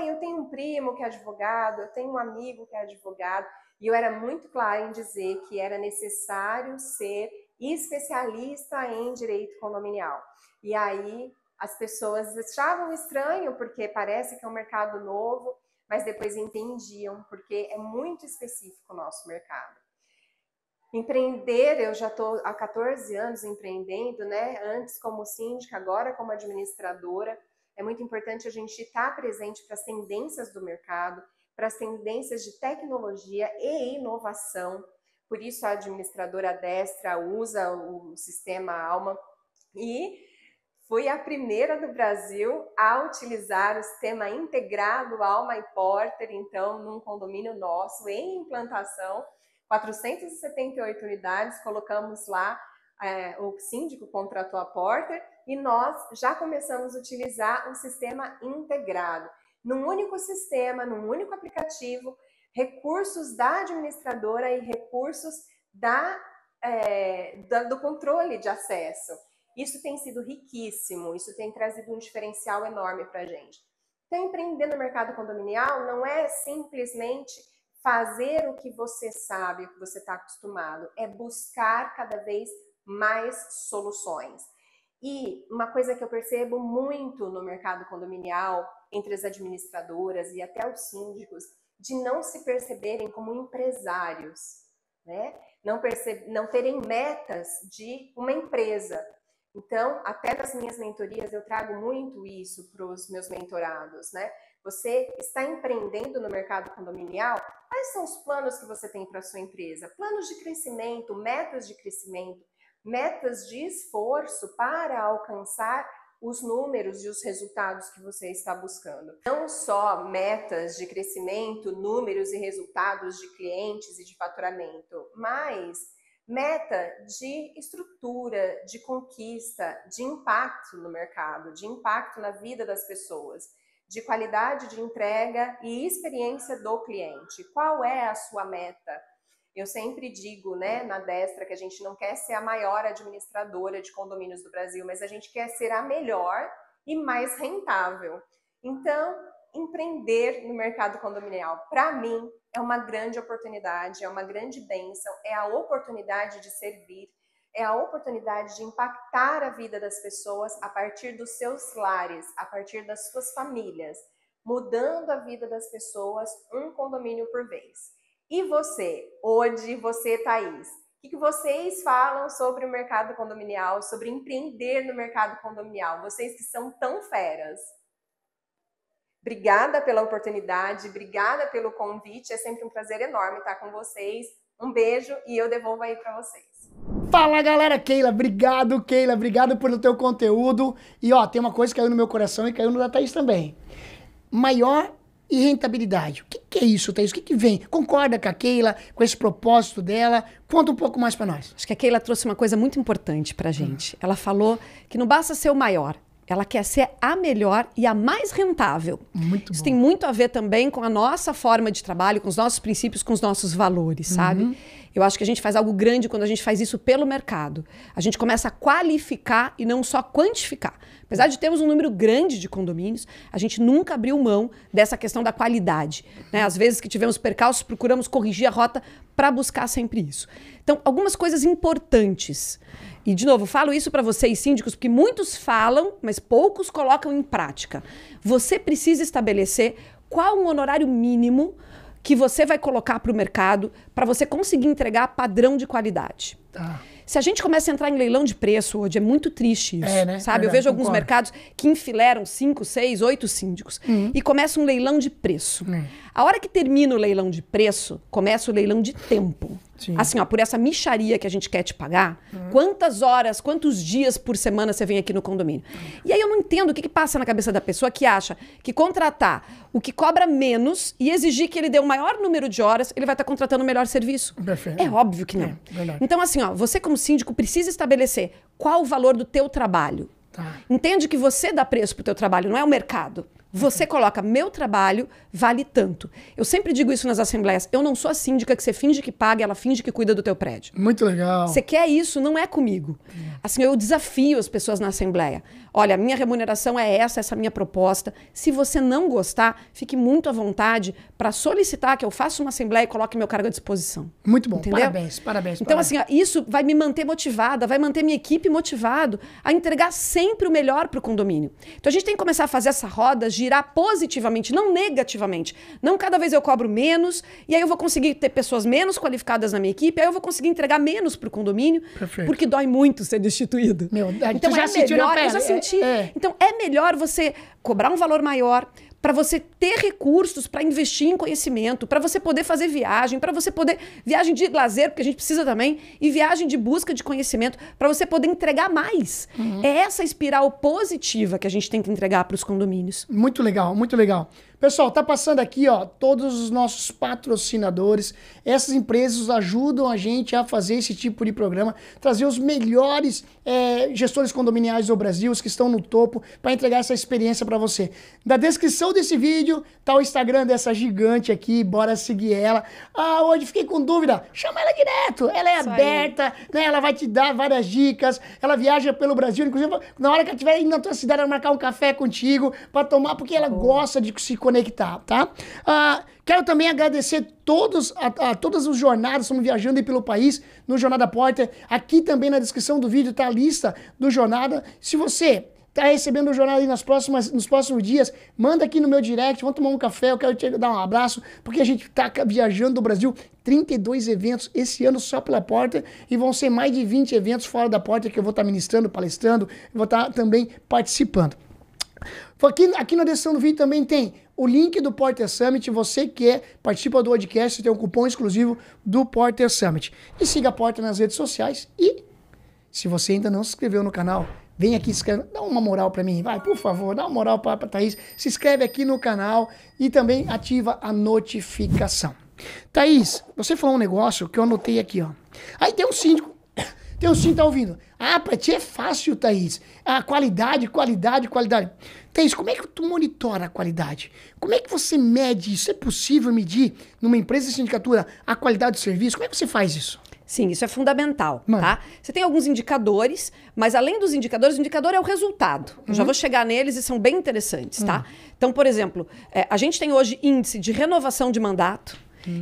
eu tenho um primo que é advogado, eu tenho um amigo que é advogado, e eu era muito clara em dizer que era necessário ser especialista em direito condominial. E aí as pessoas achavam estranho, porque parece que é um mercado novo, mas depois entendiam, porque é muito específico o nosso mercado. Empreender, eu já estou há 14 anos empreendendo, né? Antes como síndica, agora como administradora. É muito importante a gente estar presente para as tendências do mercado, para as tendências de tecnologia e inovação. Por isso a administradora Destra usa o sistema Alma e fui a primeira do Brasil a utilizar o sistema integrado Alma e Porter, então, num condomínio nosso, em implantação, 478 unidades, colocamos lá, o síndico contratou a Porter e nós já começamos a utilizar um sistema integrado. Num único sistema, num único aplicativo, recursos da administradora e recursos do controle de acesso. Isso tem sido riquíssimo, isso tem trazido um diferencial enorme para a gente. Então, empreender no mercado condominial não é simplesmente fazer o que você sabe, o que você está acostumado, é buscar cada vez mais soluções. E uma coisa que eu percebo muito no mercado condominial, entre as administradoras e até os síndicos, de não se perceberem como empresários, né? Não terem metas de uma empresa. Então, até nas minhas mentorias, eu trago muito isso para os meus mentorados, né? Você está empreendendo no mercado condominial? Quais são os planos que você tem para a sua empresa? Planos de crescimento, metas de esforço para alcançar os números e os resultados que você está buscando. Não só metas de crescimento, números e resultados de clientes e de faturamento, mas meta de estrutura, de conquista, de impacto no mercado, de impacto na vida das pessoas, de qualidade de entrega e experiência do cliente. Qual é a sua meta? Eu sempre digo, né, na Destra, que a gente não quer ser a maior administradora de condomínios do Brasil, mas a gente quer ser a melhor e mais rentável. Então, empreender no mercado condominial, para mim, é uma grande oportunidade, é uma grande bênção, é a oportunidade de servir, é a oportunidade de impactar a vida das pessoas a partir dos seus lares, a partir das suas famílias, mudando a vida das pessoas um condomínio por vez. E você, hoje, você, Thaís, o que vocês falam sobre o mercado condominial, sobre empreender no mercado condominial? Vocês que são tão feras. Obrigada pela oportunidade, obrigada pelo convite, é sempre um prazer enorme estar com vocês. Um beijo e eu devolvo aí para vocês. Fala, galera, Keila, obrigado pelo teu conteúdo. E ó, tem uma coisa que caiu no meu coração e caiu no da Thaís também. Maior e rentabilidade. O que é isso, Thaís? O que vem? Concorda com a Keila, com esse propósito dela? Conta um pouco mais para nós. Acho que a Keila trouxe uma coisa muito importante pra gente. Ela falou que não basta ser o maior, ela quer ser a melhor e a mais rentável. Muito Isso bom. tem muito a ver também com a nossa forma de trabalho, com os nossos princípios, com os nossos valores, sabe? Eu acho que a gente faz algo grande quando a gente faz isso pelo mercado. A gente começa a qualificar e não só quantificar. Apesar de termos um número grande de condomínios, a gente nunca abriu mão dessa questão da qualidade, né? Às vezes que tivemos percalços, procuramos corrigir a rota para buscar sempre isso. Então, algumas coisas importantes. E, de novo, falo isso para vocês, síndicos, porque muitos falam, mas poucos colocam em prática. Você precisa estabelecer qual um honorário mínimo que você vai colocar para o mercado para você conseguir entregar padrão de qualidade. Tá. Se a gente começa a entrar em leilão de preço hoje, é muito triste isso, né? sabe? Verdade, eu vejo alguns concordo. mercados que enfileiram 5, 6, 8 síndicos e começa um leilão de preço. A hora que termina o leilão de preço, começa o leilão de tempo. Sim. Assim, ó, por essa mixaria que a gente quer te pagar, quantas horas, quantos dias por semana você vem aqui no condomínio? E aí eu não entendo o que passa na cabeça da pessoa que acha que contratar o que cobra menos e exigir que ele dê o maior número de horas, ele vai estar contratando o melhor serviço. Perfeito. É óbvio que não. Verdade. Então, assim, ó, você como síndico precisa estabelecer qual o valor do teu trabalho. Tá. Entende que você dá preço pro teu trabalho, não é o mercado. Você coloca, meu trabalho vale tanto. Eu sempre digo isso nas assembleias. Eu não sou a síndica que você finge que paga e ela finge que cuida do teu prédio. Muito legal. Você quer isso, não é comigo. Assim, eu desafio as pessoas na assembleia. Olha, a minha remuneração é essa é a minha proposta. Se você não gostar, fique muito à vontade para solicitar que eu faça uma assembleia e coloque meu cargo à disposição. Muito bom. Entendeu? Parabéns. Então, assim, ó, isso vai me manter motivada, vai manter minha equipe motivado a entregar sempre o melhor para o condomínio. Então, a gente tem que começar a fazer essa roda girar positivamente, não negativamente. Não cada vez eu cobro menos, e aí eu vou conseguir ter pessoas menos qualificadas na minha equipe, aí eu vou conseguir entregar menos para o condomínio, Perfeito. porque dói muito ser destituído. Tu já sentiu na pele? Eu já senti. Então, é melhor você cobrar um valor maior, para você ter recursos para investir em conhecimento, para você poder fazer viagem, para você poder... Viagem de lazer, porque a gente precisa também, e viagem de busca de conhecimento, para você poder entregar mais. É essa espiral positiva que a gente tem que entregar para os condomínios. Muito legal, muito legal. Pessoal, tá passando aqui, ó, todos os nossos patrocinadores. Essas empresas ajudam a gente a fazer esse tipo de programa, trazer os melhores gestores condominiais do Brasil, os que estão no topo, para entregar essa experiência para você. Na descrição desse vídeo tá o Instagram dessa gigante aqui, bora seguir ela. Ah, hoje fiquei com dúvida, chama ela direto, ela é Isso aberta, né? Ela vai te dar várias dicas, ela viaja pelo Brasil, inclusive na hora que ela estiver indo na tua cidade, ela vai marcar um café contigo para tomar, porque ela gosta de se conectar, tá? Quero também agradecer a todas as jornadas, estamos viajando aí pelo país, no Jornada Porter. Aqui também na descrição do vídeo tá a lista do Jornada. Se você tá recebendo o jornada aí nos próximos dias, manda aqui no meu direct, vamos tomar um café, eu quero te dar um abraço, porque a gente tá viajando do Brasil, 32 eventos esse ano só pela Porter, e vão ser mais de 20 eventos fora da Porter que eu vou estar ministrando, palestrando, vou estar também participando. Aqui na descrição do vídeo também tem o link do Porter Summit. Você que participa do podcast tem um cupom exclusivo do Porter Summit. E siga a Porter nas redes sociais. E se você ainda não se inscreveu no canal, vem aqui, dá uma moral pra mim, vai, por favor, dá uma moral pra Thaís. Se inscreve aqui no canal e também ativa a notificação. Thaís, você falou um negócio que eu anotei aqui, ó. Aí tem um síndico Teu sim tá ouvindo. Ah, pra ti é fácil, Thaís. Ah, qualidade. Thaís, como é que tu monitora a qualidade? Como é que você mede isso? É possível medir numa empresa de sindicatura a qualidade do serviço? Como é que você faz isso? Sim, isso é fundamental, tá? Você tem alguns indicadores, mas além dos indicadores, o indicador é o resultado. Eu já vou chegar neles e são bem interessantes, tá? Então, por exemplo, a gente tem hoje índice de renovação de mandato,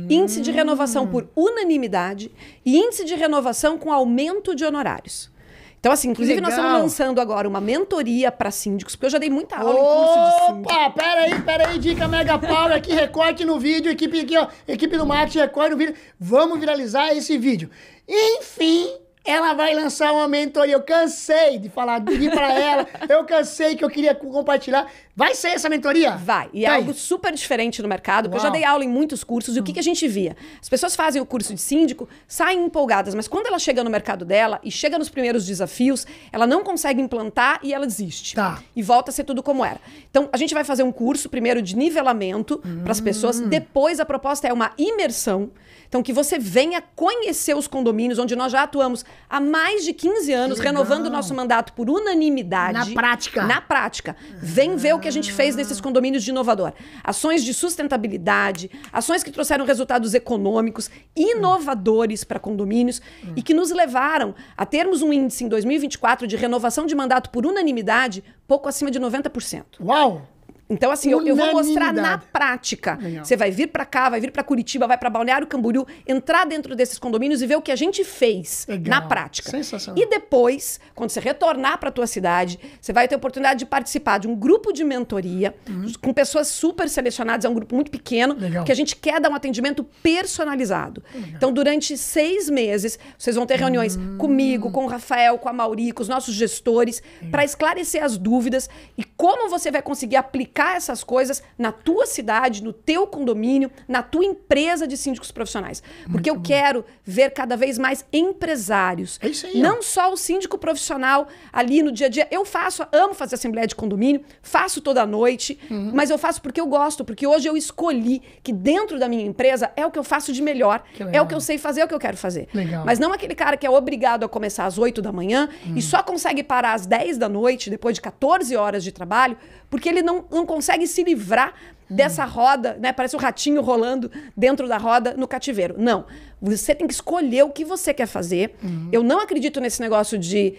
índice de renovação por unanimidade e índice de renovação com aumento de honorários. Então, assim, inclusive nós estamos lançando agora uma mentoria para síndicos, porque eu já dei muita aula em curso de síndico. Opa, peraí, dica Mega Power aqui, recorte no vídeo, equipe aqui, ó, equipe do marketing, recorte no vídeo, vamos viralizar esse vídeo. Enfim, ela vai lançar uma mentoria, eu cansei de falar, de ir para ela, eu cansei que eu queria compartilhar. Vai ser essa mentoria? Vai, e é algo super diferente no mercado, porque eu já dei aula em muitos cursos, e o que a gente via? As pessoas fazem o curso de síndico, saem empolgadas, mas quando ela chega no mercado dela e chega nos primeiros desafios, ela não consegue implantar e ela desiste. E volta a ser tudo como era. Então, a gente vai fazer um curso, primeiro, de nivelamento para as pessoas, depois a proposta é uma imersão. Então, que você venha conhecer os condomínios, onde nós já atuamos há mais de 15 anos, renovando o nosso mandato por unanimidade. Na prática. Na prática. Vem ver o que a gente fez nesses condomínios de inovador. Ações de sustentabilidade, ações que trouxeram resultados econômicos, inovadores para condomínios e que nos levaram a termos um índice em 2024 de renovação de mandato por unanimidade pouco acima de 90%. Uau! Então, assim, eu vou mostrar na prática. Legal. Você vai vir para cá, vai vir para Curitiba, vai para Balneário Camboriú, entrar dentro desses condomínios e ver o que a gente fez na prática. Sensacional. E depois, quando você retornar para a tua cidade, você vai ter a oportunidade de participar de um grupo de mentoria com pessoas super selecionadas, é um grupo muito pequeno, que a gente quer dar um atendimento personalizado. Então, durante 6 meses, vocês vão ter reuniões comigo, com o Rafael, com a Mauri, com os nossos gestores, para esclarecer as dúvidas e como você vai conseguir aplicar essas coisas na tua cidade, no teu condomínio, na tua empresa de síndicos profissionais. Porque eu quero ver cada vez mais empresários. É isso aí, não só o síndico profissional ali no dia a dia. Eu amo fazer assembleia de condomínio, faço toda noite, mas eu faço porque eu gosto, porque hoje eu escolhi que dentro da minha empresa é o que eu faço de melhor, é o que eu sei fazer, é o que eu quero fazer. Legal. Mas não aquele cara que é obrigado a começar às 8 da manhã e só consegue parar às 10 da noite, depois de 14 horas de trabalho, porque ele não consegue se livrar dessa roda, né? Parece um ratinho rolando dentro da roda no cativeiro. Não. Você tem que escolher o que você quer fazer. Eu não acredito nesse negócio de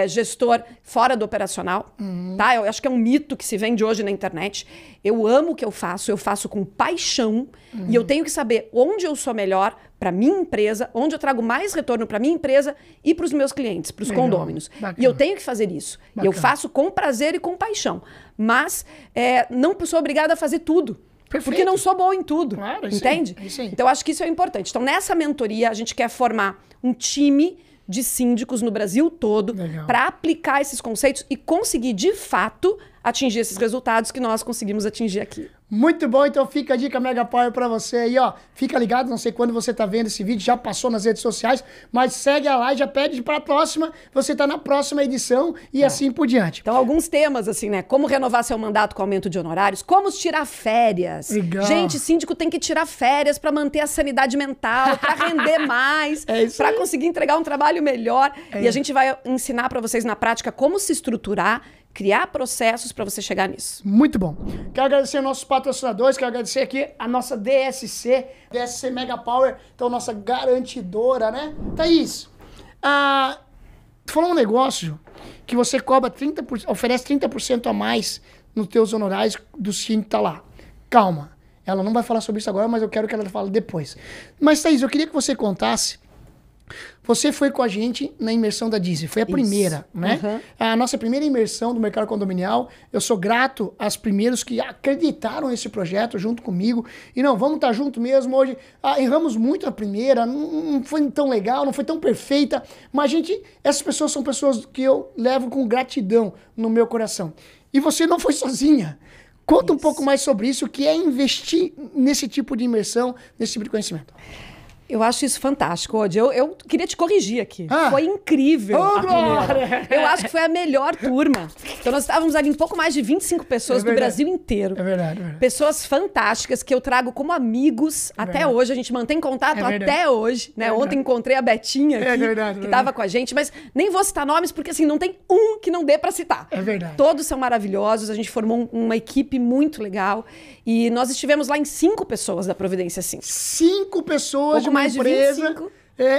gestor fora do operacional, tá? Eu acho que é um mito que se vende hoje na internet. Eu amo o que eu faço com paixão e eu tenho que saber onde eu sou melhor para minha empresa, onde eu trago mais retorno para minha empresa e para os meus clientes, para os condôminos. E eu tenho que fazer isso. E eu faço com prazer e com paixão. Mas não sou obrigada a fazer tudo. Perfeito. Porque não sou boa em tudo, entende? Então, acho que isso é importante. Então, nessa mentoria, a gente quer formar um time de síndicos no Brasil todo para aplicar esses conceitos e conseguir, de fato, atingir esses resultados que nós conseguimos atingir aqui. Muito bom, então fica a dica Mega Power pra você aí, ó. Fica ligado, não sei quando você tá vendo esse vídeo, já passou nas redes sociais, mas segue a live, já pede pra próxima, você tá na próxima edição e assim por diante. Então, alguns temas, assim, né? Como renovar seu mandato com aumento de honorários, como tirar férias. Legal. Gente, síndico tem que tirar férias pra manter a sanidade mental, pra render mais, pra conseguir entregar um trabalho melhor. E a gente vai ensinar pra vocês na prática como se estruturar, criar processos para você chegar nisso. Muito bom. Quero agradecer aos nossos patrocinadores, quero agradecer aqui a nossa DSC Mega Power, então nossa garantidora, né? Thaís, tu falou um negócio que você cobra 30%, oferece 30% a mais nos teus honorários do síndico que tá lá. Calma, ela não vai falar sobre isso agora, mas eu quero que ela fale depois. Mas, Thaís, eu queria que você contasse. Você foi com a gente na imersão da Disney, foi a primeira, né? A nossa primeira imersão do mercado condominial. Eu sou grato aos primeiros que acreditaram nesse projeto junto comigo. E não, vamos estar junto mesmo hoje. Erramos muito a primeira, não foi tão legal, não foi tão perfeita. Mas, essas pessoas são pessoas que eu levo com gratidão no meu coração. E você não foi sozinha. Conta um pouco mais sobre isso, o que é investir nesse tipo de imersão, nesse tipo de conhecimento. Eu acho isso fantástico, Odi. Eu queria te corrigir aqui. Foi incrível. Ô, Glória! Eu acho que foi a melhor turma. Então, nós estávamos ali em pouco mais de 25 pessoas do Brasil inteiro. É verdade. Pessoas fantásticas que eu trago como amigos até hoje. A gente mantém contato até hoje. Né? Ontem encontrei a Betinha aqui, que estava com a gente. Mas nem vou citar nomes, porque assim, não tem um que não dê para citar. É verdade. Todos são maravilhosos. A gente formou uma equipe muito legal. E nós estivemos lá em 5 pessoas da Providência Sim. 5 pessoas de uma mais empresa. De 25.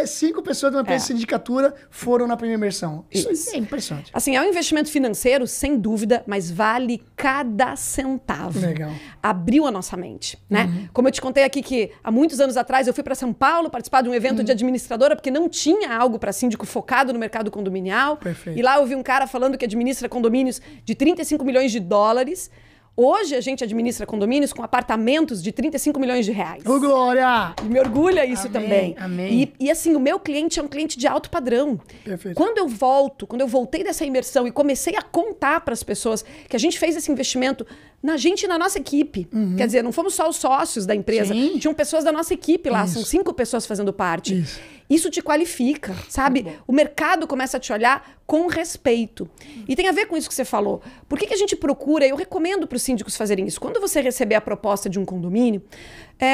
5 pessoas de uma empresa de sindicatura foram na primeira imersão. Isso é impressionante. Assim, é um investimento financeiro, sem dúvida, mas vale cada centavo. Legal. Abriu a nossa mente, né? Como eu te contei aqui que há muitos anos atrás eu fui para São Paulo participar de um evento de administradora porque não tinha algo para síndico focado no mercado condominial. Perfeito. E lá eu vi um cara falando que administra condomínios de 35 milhões de dólares. Hoje a gente administra condomínios com apartamentos de 35 milhões de reais. Ô, Glória! E me orgulha isso também. Amém. E assim, o meu cliente é um cliente de alto padrão. Perfeito. Quando eu voltei dessa imersão e comecei a contar para as pessoas que a gente fez esse investimento na gente e na nossa equipe. Quer dizer, não fomos só os sócios da empresa. Sim. Tinham pessoas da nossa equipe lá. São 5 pessoas fazendo parte. Isso te qualifica, sabe? O mercado começa a te olhar com respeito. E tem a ver com isso que você falou. Por que a gente procura, eu recomendo para os síndicos fazerem isso. Quando você receber a proposta de um condomínio,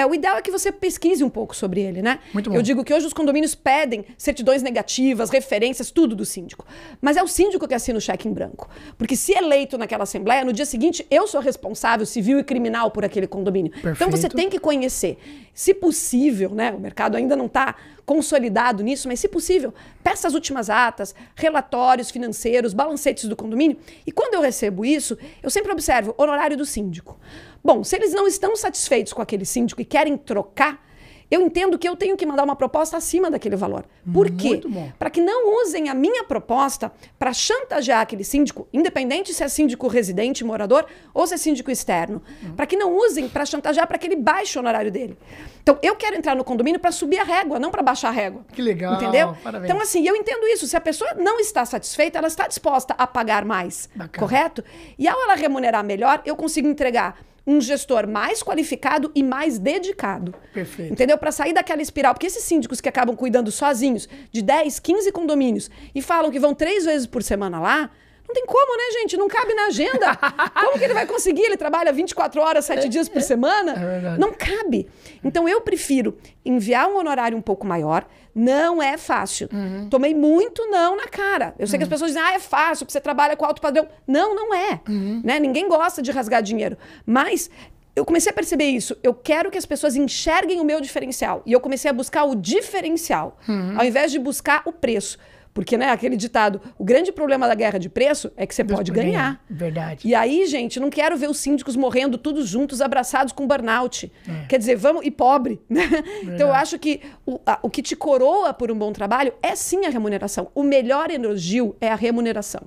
o ideal é que você pesquise um pouco sobre ele, né? Muito bom. Eu digo que hoje os condomínios pedem certidões negativas, referências, tudo do síndico. Mas é o síndico que assina o cheque em branco. Porque se eleito naquela assembleia, no dia seguinte eu sou responsável civil e criminal por aquele condomínio. Perfeito. Então você tem que conhecer. Se possível, né? O mercado ainda não está consolidado nisso, mas se possível, peça as últimas atas, relatórios financeiros, balancetes do condomínio. E quando eu recebo isso, eu sempre observo honorário do síndico. Bom, se eles não estão satisfeitos com aquele síndico e querem trocar, eu entendo que eu tenho que mandar uma proposta acima daquele valor. Por quê? Para que não usem a minha proposta para chantagear aquele síndico, independente se é síndico residente, morador, ou se é síndico externo. Para que não usem para chantagear para que ele baixe o honorário dele. Então, eu quero entrar no condomínio para subir a régua, não para baixar a régua. Que legal. Entendeu? Parabéns. Então, assim, eu entendo isso. Se a pessoa não está satisfeita, ela está disposta a pagar mais. Bacana. Correto? E ao ela remunerar melhor, eu consigo entregar um gestor mais qualificado e mais dedicado. Perfeito. Entendeu? Para sair daquela espiral. Porque esses síndicos que acabam cuidando sozinhos de 10, 15 condomínios e falam que vão 3 vezes por semana lá, não tem como, né, gente? Não cabe na agenda. Como que ele vai conseguir? Ele trabalha 24 horas, 7 dias por semana? É verdade. Não cabe. Então, eu prefiro enviar um honorário um pouco maior. Não é fácil. Tomei muito não na cara. Eu sei que as pessoas dizem, é fácil, porque você trabalha com alto padrão. Não, não é. Né? Ninguém gosta de rasgar dinheiro. Mas eu comecei a perceber isso. Eu quero que as pessoas enxerguem o meu diferencial. E eu comecei a buscar o diferencial, ao invés de buscar o preço. Porque, né, aquele ditado, o grande problema da guerra de preço é que você pode ganhar. Verdade. E aí, gente, não quero ver os síndicos morrendo todos juntos, abraçados com burnout. Quer dizer, vamos... E pobre, né? Então, eu acho que o que te coroa por um bom trabalho é sim a remuneração. O melhor elogio é a remuneração.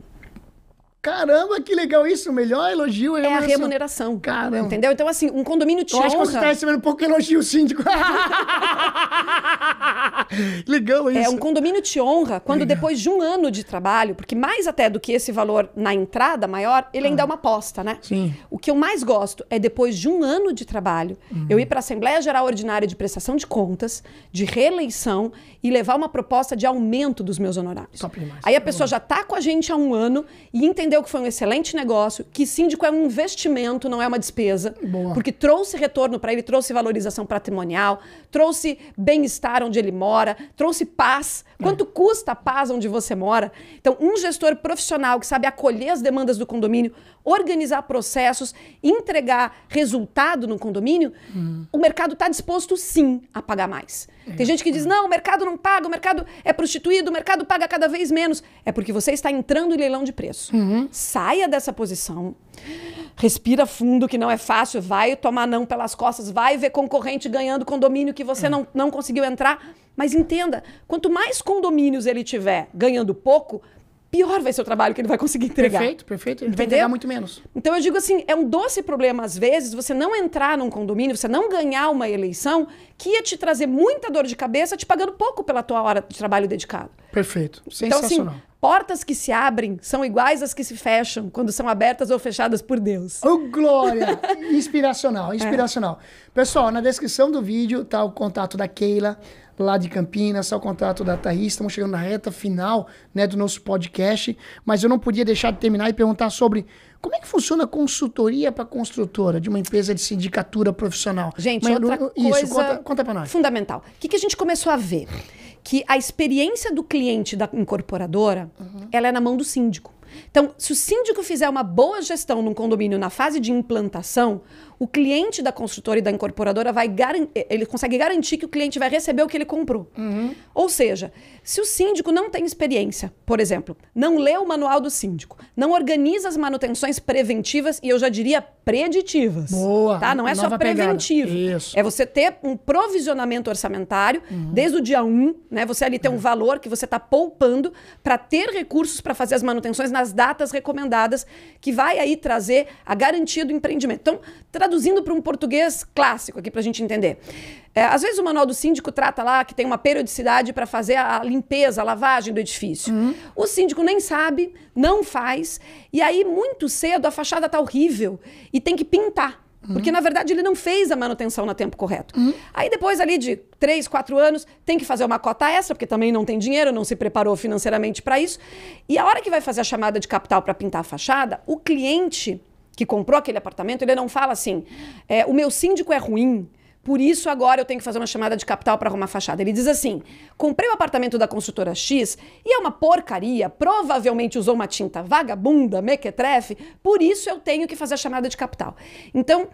Caramba, que legal isso. O melhor elogio é a remuneração. Caramba. Entendeu? Então, assim, um condomínio te honra. Eu acho que você está recebendo pouco elogio, síndico. Legal isso. Um condomínio te honra quando depois de um ano de trabalho, porque mais até do que esse valor na entrada maior, ele ainda é uma aposta, né? Sim. O que eu mais gosto é depois de um ano de trabalho, eu ir para a Assembleia Geral Ordinária de Prestação de Contas, de reeleição e levar uma proposta de aumento dos meus honorários. Top demais. Aí a pessoa já está com a gente há um ano e entendeu que foi um excelente negócio, que síndico é um investimento, não é uma despesa. Boa. Porque trouxe retorno para ele, trouxe valorização patrimonial, trouxe bem-estar onde ele mora, trouxe paz. Quanto custa a paz onde você mora? Então, um gestor profissional que sabe acolher as demandas do condomínio, organizar processos, entregar resultado no condomínio, o mercado está disposto sim a pagar mais. Tem gente que diz, não, o mercado não paga, o mercado é prostituído, o mercado paga cada vez menos. É porque você está entrando em leilão de preço. Saia dessa posição, respira fundo, que não é fácil, vai tomar não pelas costas, vai ver concorrente ganhando condomínio que você não conseguiu entrar. Mas entenda, quanto mais condomínios ele tiver ganhando pouco, pior vai ser o trabalho que ele vai conseguir entregar. Perfeito. Ele vai entregar muito menos. Então eu digo assim, é um doce problema às vezes você não entrar num condomínio, você não ganhar uma eleição que ia te trazer muita dor de cabeça te pagando pouco pela tua hora de trabalho dedicado. Perfeito. Então Sensacional. assim, portas que se abrem são iguais às que se fecham quando são abertas ou fechadas por Deus. Oh, glória! Inspiracional, inspiracional. Pessoal, na descrição do vídeo tá o contato da Keila, lá de Campinas, tá o contato da Thaís. Estamos chegando na reta final, né, do nosso podcast, mas eu não podia deixar de terminar e perguntar sobre como é que funciona a consultoria para construtora de uma empresa de sindicatura profissional. Gente, mas, outra coisa conta para nós. Fundamental. O que a gente começou a ver? Que a experiência do cliente da incorporadora, ela é na mão do síndico. Então, se o síndico fizer uma boa gestão num condomínio na fase de implantação, o cliente da construtora e da incorporadora ele consegue garantir que o cliente vai receber o que ele comprou. Ou seja, se o síndico não tem experiência, por exemplo, não lê o manual do síndico, não organiza as manutenções preventivas e eu já diria preditivas. Boa. Tá? Não é só preventivo. Isso. É você ter um provisionamento orçamentário desde o dia 1, né? Você ali tem um valor que você está poupando para ter recursos para fazer as manutenções nas datas recomendadas, que vai aí trazer a garantia do empreendimento. Então, traduzindo para um português clássico aqui para a gente entender. Às vezes o manual do síndico trata lá que tem uma periodicidade para fazer a limpeza, a lavagem do edifício. O síndico nem sabe, não faz, e aí muito cedo a fachada está horrível e tem que pintar. Porque, na verdade, ele não fez a manutenção no tempo correto. Aí, depois ali de 3, 4 anos, tem que fazer uma cota extra, porque também não tem dinheiro, não se preparou financeiramente para isso. E a hora que vai fazer a chamada de capital para pintar a fachada, o cliente que comprou aquele apartamento, ele não fala assim, o meu síndico é ruim, por isso agora eu tenho que fazer uma chamada de capital para arrumar a fachada. Ele diz assim, comprei o apartamento da construtora X e é uma porcaria, provavelmente usou uma tinta vagabunda, mequetrefe, por isso eu tenho que fazer a chamada de capital. Então,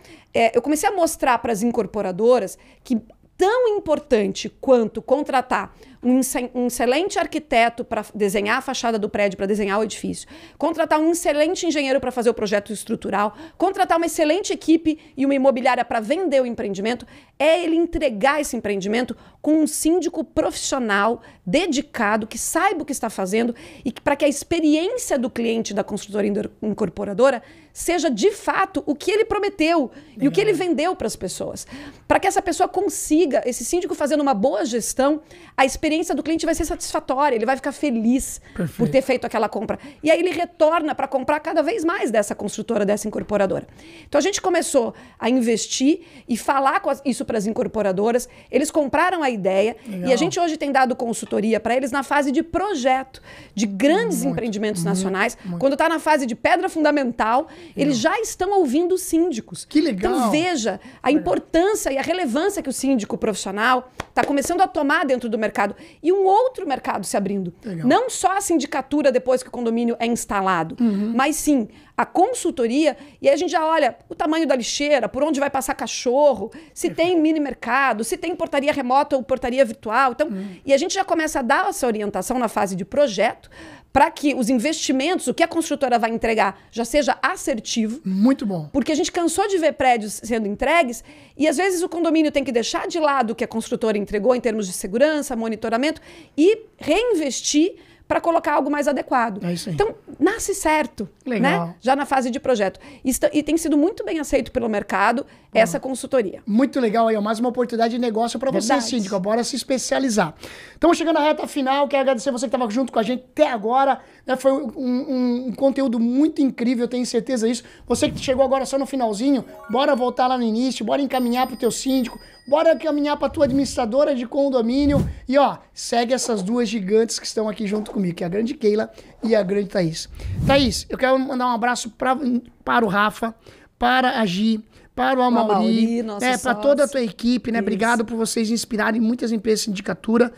eu comecei a mostrar para as incorporadoras que tão importante quanto contratar um excelente arquiteto para desenhar a fachada do prédio, para desenhar o edifício, contratar um excelente engenheiro para fazer o projeto estrutural, contratar uma excelente equipe e uma imobiliária para vender o empreendimento, é ele entregar esse empreendimento com um síndico profissional, dedicado, que saiba o que está fazendo e para que a experiência do cliente da construtora incorporadora seja de fato o que ele prometeu e o que ele vendeu para as pessoas. Para que essa pessoa consiga, esse síndico fazendo uma boa gestão, a experiência do cliente vai ser satisfatória, ele vai ficar feliz por ter feito aquela compra. E aí ele retorna para comprar cada vez mais dessa construtora, dessa incorporadora. Então a gente começou a investir e falar isso para as incorporadoras, eles compraram a ideia e a gente hoje tem dado consultoria para eles na fase de projeto, de grandes empreendimentos nacionais. Quando está na fase de pedra fundamental, eles já estão ouvindo os síndicos. Que legal! Então veja a importância e a relevância que o síndico profissional está começando a tomar dentro do mercado. E um outro mercado se abrindo. Legal. Não só a sindicatura depois que o condomínio é instalado, mas sim a consultoria, e aí a gente já olha o tamanho da lixeira, por onde vai passar cachorro, se tem mini mercado, se tem portaria remota ou portaria virtual. Então, e a gente já começa a dar essa orientação na fase de projeto para que os investimentos, o que a construtora vai entregar, já seja assertivo. Muito bom. Porque a gente cansou de ver prédios sendo entregues e às vezes o condomínio tem que deixar de lado o que a construtora entregou em termos de segurança, monitoramento e reinvestir para colocar algo mais adequado. É isso aí. Então, nasce certo, legal, né? Já na fase de projeto. E tem sido muito bem aceito pelo mercado essa consultoria. Muito legal aí, mais uma oportunidade de negócio para você, síndico. Bora se especializar. Estamos chegando à reta final, quero agradecer você que estava junto com a gente até agora. Né? Foi um conteúdo muito incrível, eu tenho certeza disso. Você que chegou agora só no finalzinho, bora voltar lá no início, bora encaminhar para o teu síndico, bora caminhar para tua administradora de condomínio e ó, segue essas duas gigantes que estão aqui junto comigo, que é a grande Keila e a grande Thaís. Thaís, eu quero mandar um abraço para o Rafa, para a Gi, para o Amauri, para toda a tua equipe, né? Isso. Obrigado por vocês inspirarem muitas empresas de sindicatura,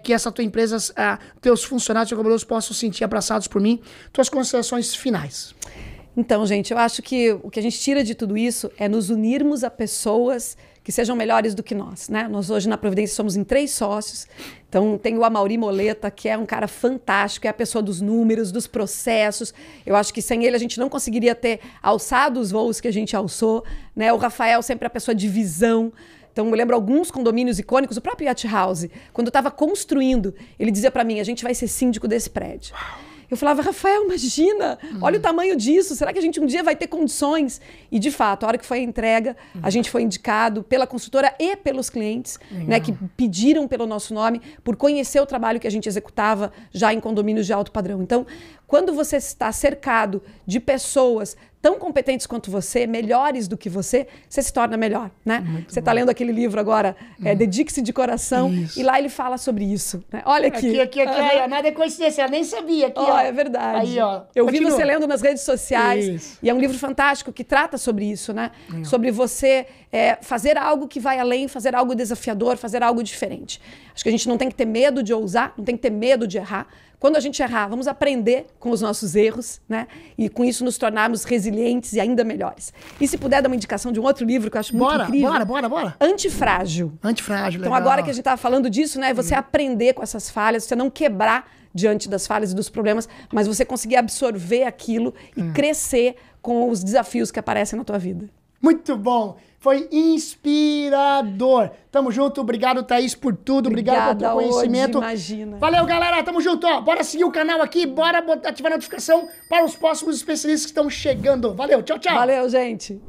que essa tua empresa, teus funcionários, teus colaboradores possam se sentir abraçados por mim. Tuas considerações finais. Então, gente, eu acho que o que a gente tira de tudo isso é nos unirmos a pessoas que sejam melhores do que nós, né? Nós hoje na Providência somos em 3 sócios. Então tem o Amauri Moleta, que é um cara fantástico, é a pessoa dos números, dos processos. Eu acho que sem ele a gente não conseguiria ter alçado os voos que a gente alçou, né? O Rafael sempre é a pessoa de visão. Então, eu lembro alguns condomínios icônicos, o próprio Yacht House, quando eu estava construindo, ele dizia para mim, a gente vai ser síndico desse prédio. Eu falava, Rafael, imagina, olha o tamanho disso, será que a gente um dia vai ter condições? E de fato, a hora que foi a entrega, a gente foi indicado pela consultora e pelos clientes, né, que pediram pelo nosso nome, por conhecer o trabalho que a gente executava já em condomínios de alto padrão. Então, quando você está cercado de pessoas tão competentes quanto você, melhores do que você se torna melhor, né? Você está lendo aquele livro agora, Dedique-se de Coração, e lá ele fala sobre isso. Né? Olha aqui. Aqui, ó, nada é coincidência, eu nem sabia. Aqui, ó. É verdade. Aí, ó. Eu vi você lendo nas redes sociais, e é um livro fantástico que trata sobre isso, né? Sobre você fazer algo que vai além, fazer algo desafiador, fazer algo diferente. Acho que a gente não tem que ter medo de ousar, não tem que ter medo de errar. Quando a gente errar, vamos aprender com os nossos erros, né? E com isso nos tornarmos resilientes e ainda melhores. E se puder dar uma indicação de um outro livro que eu acho muito incrível. Bora. Antifrágil. Antifrágil, Então legal. agora que a gente estava falando disso, né? Você aprender com essas falhas, você não quebrar diante das falhas e dos problemas, mas você conseguir absorver aquilo e crescer com os desafios que aparecem na tua vida. Muito bom. Foi inspirador. Tamo junto. Obrigado, Thaís, por tudo. Obrigado pelo teu conhecimento. Imagina. Valeu, galera. Tamo junto. Ó. Bora seguir o canal aqui. Bora ativar a notificação para os próximos especialistas que estão chegando. Valeu. Tchau, tchau. Valeu, gente.